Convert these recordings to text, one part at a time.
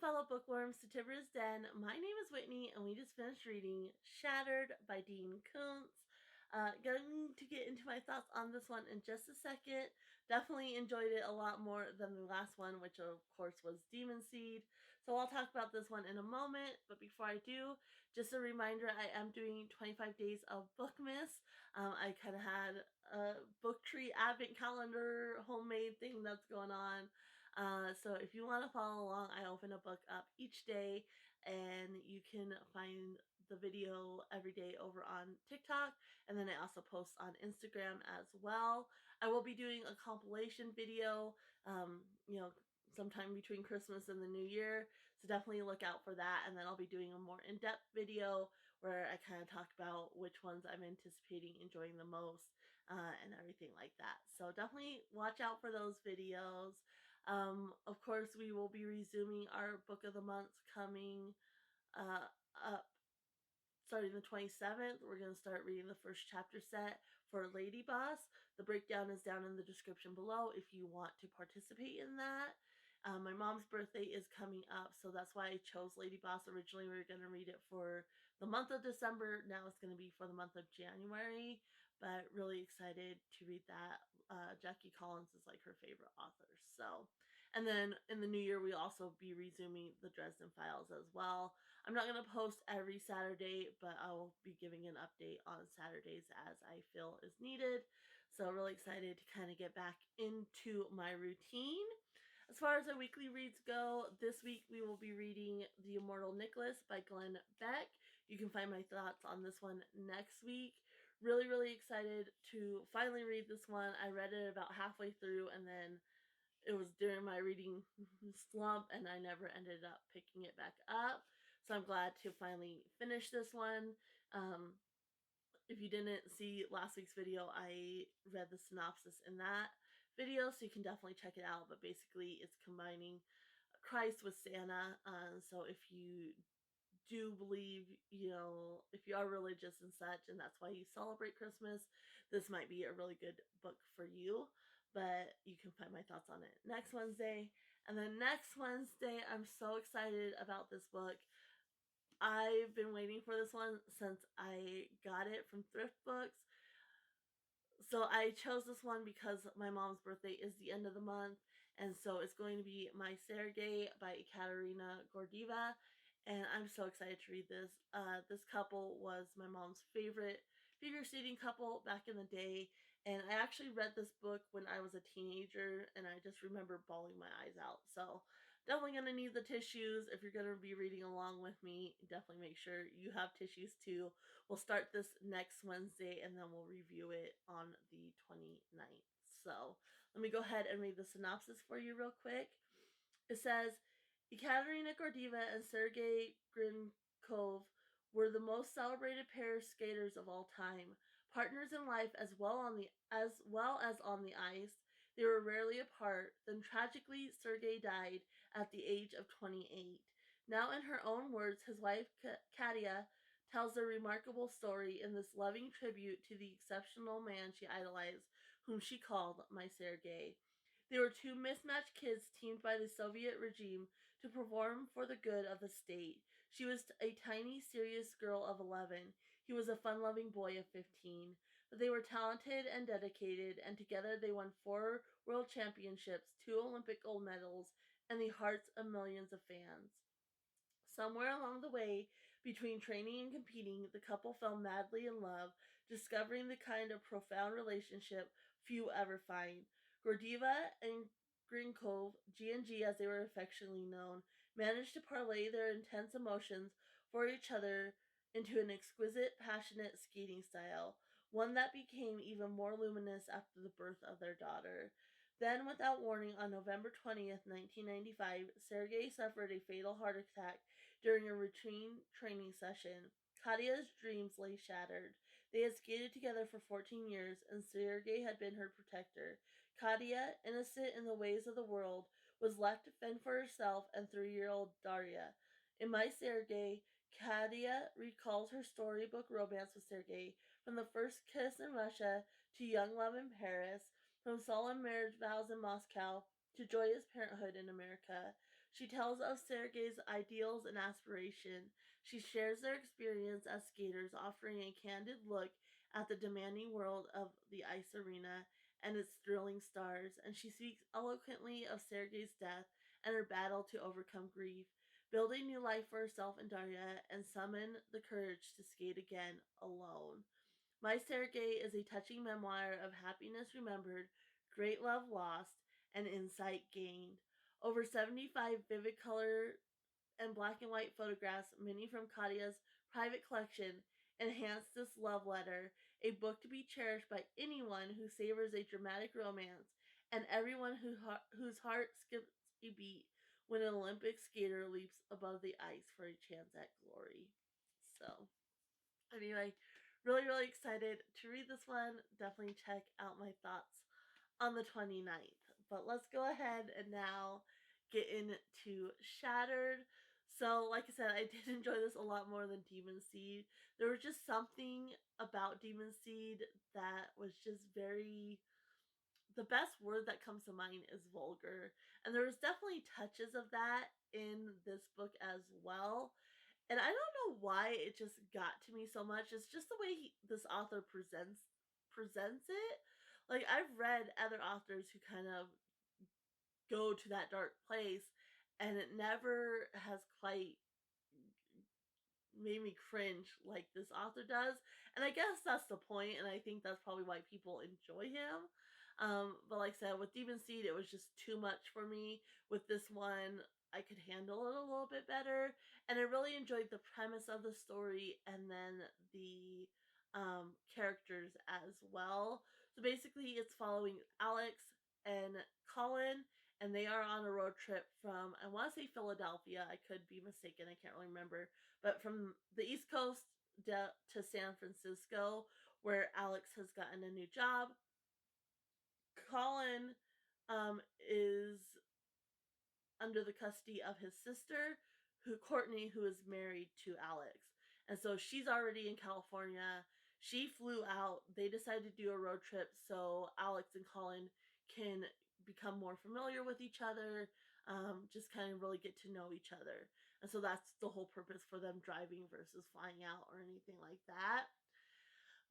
fellow bookworms to Tibra's Den. My name is Whitney, and we just finished reading Shattered by Dean Koontz. Going to get into my thoughts on this one in just a second. Definitely enjoyed it a lot more than the last one, which of course was Demon Seed. So I'll talk about this one in a moment. But before I do, just a reminder, I am doing 25 days of Bookmas. I kind of had a book tree advent calendar homemade thing that's going on. So if you want to follow along, I open a book up each day, and you can find the video every day over on TikTok, and then I also post on Instagram as well. I will be doing a compilation video, sometime between Christmas and the New Year, so definitely look out for that. And then I'll be doing a more in-depth video where I kind of talk about which ones I'm anticipating enjoying the most, and everything like that. So definitely watch out for those videos. Of course, we will be resuming our book of the months coming up starting the 27th. We're going to start reading the first chapter set for Lady Boss. The breakdown is down in the description below if you want to participate in that. My mom's birthday is coming up, so that's why I chose Lady Boss. Originally, we were going to read it for the month of December. Now it's going to be for the month of January, but really excited to read that. Jackie Collins is like her favorite author. So, and then in the new year, we'll also be resuming the Dresden Files as well. I'm not going to post every Saturday, but I will be giving an update on Saturdays as I feel is needed. So really excited to kind of get back into my routine. As far as our weekly reads go, this week we will be reading The Immortal Nicholas by Glenn Beck. You can find my thoughts on this one next week. Really, really excited to finally read this one. I read it about halfway through, and then it was during my reading slump, and I never ended up picking it back up. So I'm glad to finally finish this one. If you didn't see last week's video, I read the synopsis in that video, so you can definitely check it out. But basically, it's combining Christ with Santa. So if you do believe, if you are religious and such, and that's why you celebrate Christmas, this might be a really good book for you. But you can find my thoughts on it next Wednesday. And then next Wednesday, I'm so excited about this book. I've been waiting for this one since I got it from Thriftbooks. So I chose this one because my mom's birthday is the end of the month, and so it's going to be My Sergei by Katerina Gordieva, and I'm so excited to read this. This couple was my mom's favorite figure skating couple back in the day, and I actually read this book when I was a teenager, and I just remember bawling my eyes out. So definitely going to need the tissues. If you're going to be reading along with me, definitely make sure you have tissues too. We'll start this next Wednesday, and then we'll review it on the 29th. So let me go ahead and read the synopsis for you real quick. It says, Ekaterina Gordieva and Sergei Grinkov were the most celebrated pair of skaters of all time, partners in life as well as on the ice. They were rarely apart. Then tragically, Sergei died at the age of 28. Now, in her own words, his wife Katia tells a remarkable story in this loving tribute to the exceptional man she idolized, whom she called My Sergei. They were two mismatched kids teamed by the Soviet regime to perform for the good of the state. She was a tiny, serious girl of 11. He was a fun-loving boy of 15. But they were talented and dedicated, and together they won 4 world championships, 2 Olympic gold medals, and the hearts of millions of fans. Somewhere along the way, between training and competing, the couple fell madly in love, discovering the kind of profound relationship few ever find. Gordieva and Grinkov, G&G as they were affectionately known, managed to parlay their intense emotions for each other into an exquisite, passionate skating style, one that became even more luminous after the birth of their daughter. Then, without warning, on November 20th, 1995, Sergei suffered a fatal heart attack during a routine training session. Katia's dreams lay shattered. They had skated together for 14 years, and Sergei had been her protector. Katia, innocent in the ways of the world, was left to fend for herself and 3-year-old Daria. In My Sergei, Katia recalls her storybook romance with Sergei, from the first kiss in Russia to young love in Paris, from solemn marriage vows in Moscow to joyous parenthood in America. She tells of Sergei's ideals and aspiration. She shares their experience as skaters, offering a candid look at the demanding world of the ice arena and its thrilling stars, and she speaks eloquently of Sergei's death and her battle to overcome grief, building new life for herself and Darya, and summon the courage to skate again alone. My Sergei is a touching memoir of happiness remembered, great love lost, and insight gained. Over 75 vivid color and black and white photographs, many from Katya's private collection, enhance this love letter, a book to be cherished by anyone who savors a dramatic romance and everyone whose heart skips a beat when an Olympic skater leaps above the ice for a chance at glory. So, anyway, really excited to read this one. Definitely check out my thoughts on the 29th. But let's go ahead and now get into Shattered. So, like I said, I did enjoy this a lot more than Demon Seed. There was just something about Demon Seed that was just very. The best word that comes to mind is vulgar. And there was definitely touches of that in this book as well. And I don't know why it just got to me so much. It's just the way this author presents it. Like I've read other authors who kind of go to that dark place, and it never has quite made me cringe like this author does. And I guess that's the point, and I think that's probably why people enjoy him. But like I said, with Demon Seed, it was just too much for me. With this one, I could handle it a little bit better. And I really enjoyed the premise of the story and then the characters as well. So basically, it's following Alex and Colin, and they are on a road trip from, I want to say Philadelphia. I could be mistaken. I can't really remember, but from the East Coast to San Francisco, where Alex has gotten a new job. Colin is under the custody of his sister, Courtney, who is married to Alex. And so she's already in California. She flew out. They decided to do a road trip so Alex and Colin can become more familiar with each other, just kind of really get to know each other. And so that's the whole purpose for them driving versus flying out or anything like that.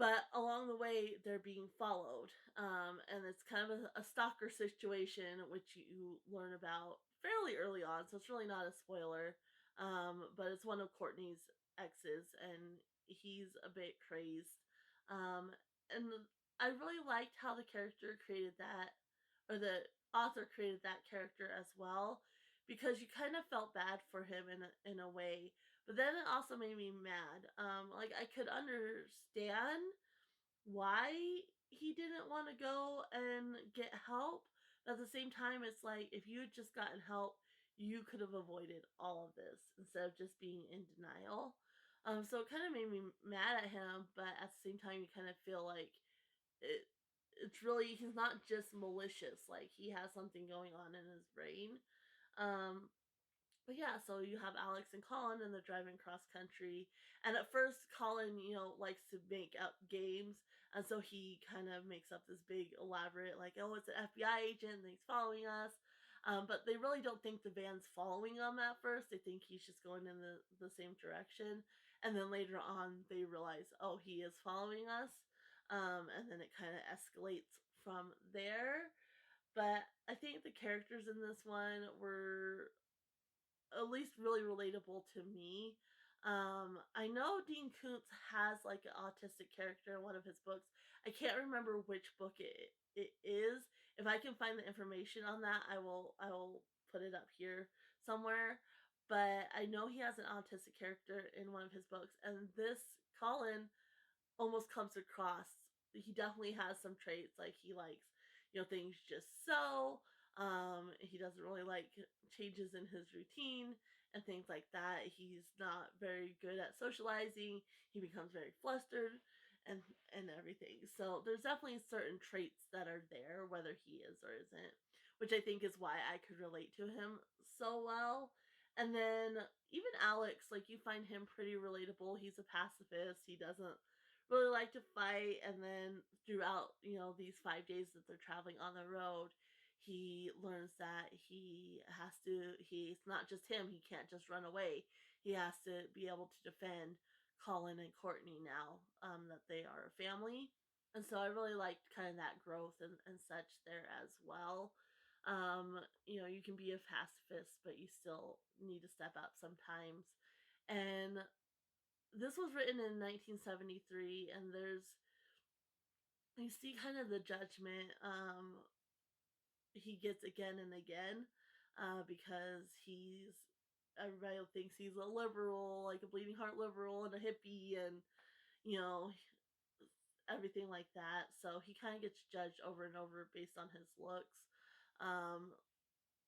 But along the way, they're being followed. And it's kind of a stalker situation, which you learn about fairly early on. So it's really not a spoiler. But it's one of Courtney's exes, and he's a bit crazed. Um, and I really liked how the character created that, or the author created that character as well, because you kind of felt bad for him in a way, but then it also made me mad. Like I could understand why he didn't want to go and get help. But at the same time, it's like if you had just gotten help, you could have avoided all of this instead of just being in denial. So it kind of made me mad at him, but at the same time, you kind of feel like it. It's really he's not just malicious; like he has something going on in his brain. Um, but yeah, so you have Alex and Colin, and they're driving cross country. And at first, Colin, likes to make up games, and so he kind of makes up this big elaborate, like, oh, it's an FBI agent, and he's following us. But they really don't think the van's following them at first. They think he's just going in the same direction, and then later on, they realize, oh, he is following us. And then it kind of escalates from there. But I think the characters in this one were at least really relatable to me. I know Dean Koontz has like an autistic character in one of his books. I can't remember which book it is. If I can find the information on that, I will put it up here somewhere. But I know he has an autistic character in one of his books, and this Colin almost comes across. He definitely has some traits, like he likes, things just so. He doesn't really like changes in his routine and things like that. He's not very good at socializing. He becomes very flustered and everything. So there's definitely certain traits that are there, whether he is or isn't, which I think is why I could relate to him so well. And then even Alex, like you find him pretty relatable. He's a pacifist. He doesn't really like to fight, and then throughout these 5 days that they're traveling on the road, he learns that he's not just him, he can't just run away. He has to be able to defend Colin and Courtney now, that they are a family. And so I really liked kind of that growth and such there as well. You can be a pacifist, but you still need to step up sometimes. And this was written in 1973, and you see kind of the judgment he gets again and again, because everybody thinks he's a liberal, like a bleeding heart liberal and a hippie, and you know everything like that. So he kind of gets judged over and over based on his looks, um,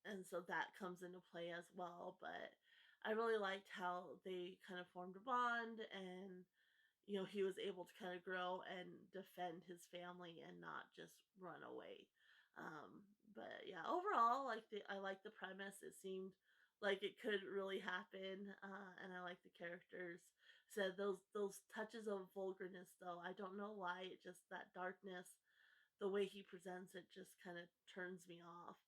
and so that comes into play as well. But I really liked how they kind of formed a bond, and he was able to kind of grow and defend his family and not just run away. But yeah, overall, I like the premise. It seemed like it could really happen, and I like the characters. Said those touches of vulgarness, though. I don't know why. It just that darkness, the way he presents it, just kind of turns me off.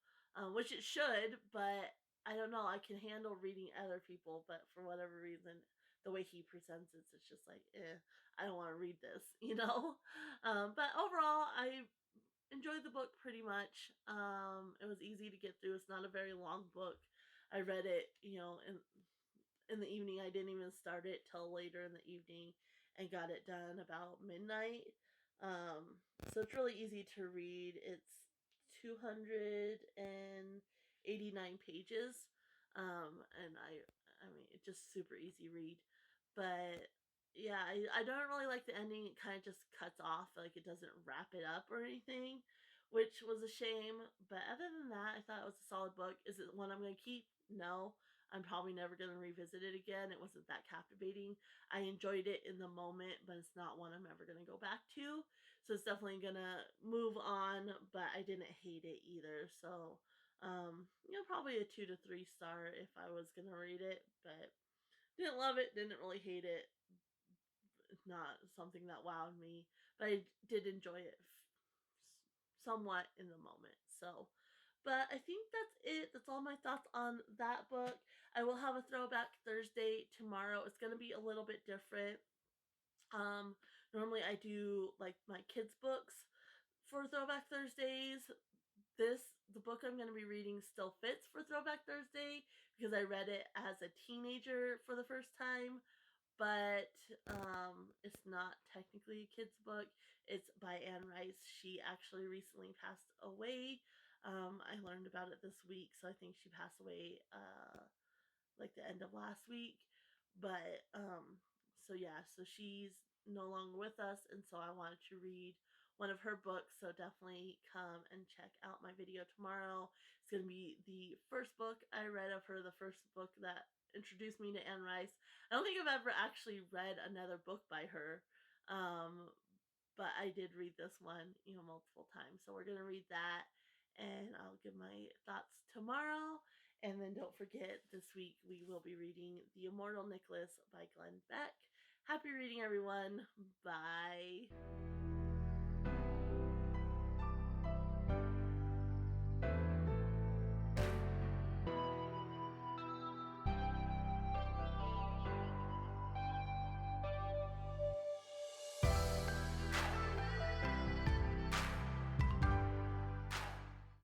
Which it should, but I don't know. I can handle reading other people, but for whatever reason, the way he presents it, it's just like, I don't want to read this, you know? But overall, I enjoyed the book pretty much. It was easy to get through. It's not a very long book. I read it, in the evening. I didn't even start it till later in the evening and got it done about midnight. So it's really easy to read. It's 289 pages. And I mean, it's just super easy read. But yeah, I don't really like the ending. It kind of just cuts off, like it doesn't wrap it up or anything, which was a shame. But other than that, I thought it was a solid book. Is it one I'm going to keep? No. I'm probably never going to revisit it again. It wasn't that captivating. I enjoyed it in the moment, but it's not one I'm ever going to go back to. So it's definitely going to move on, but I didn't hate it either. So, probably a 2 to 3 star if I was going to read it, but didn't love it, didn't really hate it. It's not something that wowed me, but I did enjoy it somewhat in the moment. So, but I think that's it. That's all my thoughts on that book. I will have a throwback Thursday tomorrow. It's going to be a little bit different. Um, Normally I do like my kids' books for Throwback Thursdays. The book I'm going to be reading still fits for Throwback Thursday because I read it as a teenager for the first time, but it's not technically a kid's book. It's by Anne Rice. She actually recently passed away. I learned about it this week, so I think she passed away like the end of last week. But so yeah, so she's no longer with us, and so I wanted to read one of her books. So definitely come and check out my video tomorrow. It's gonna be the first book I read of her, the first book that introduced me to Anne Rice. I don't think I've ever actually read another book by her. Um, but I did read this one, multiple times. So we're gonna read that, and I'll give my thoughts tomorrow. And then don't forget, this week we will be reading The Immortal Nicholas by Glenn Beck. Happy reading, everyone. Bye.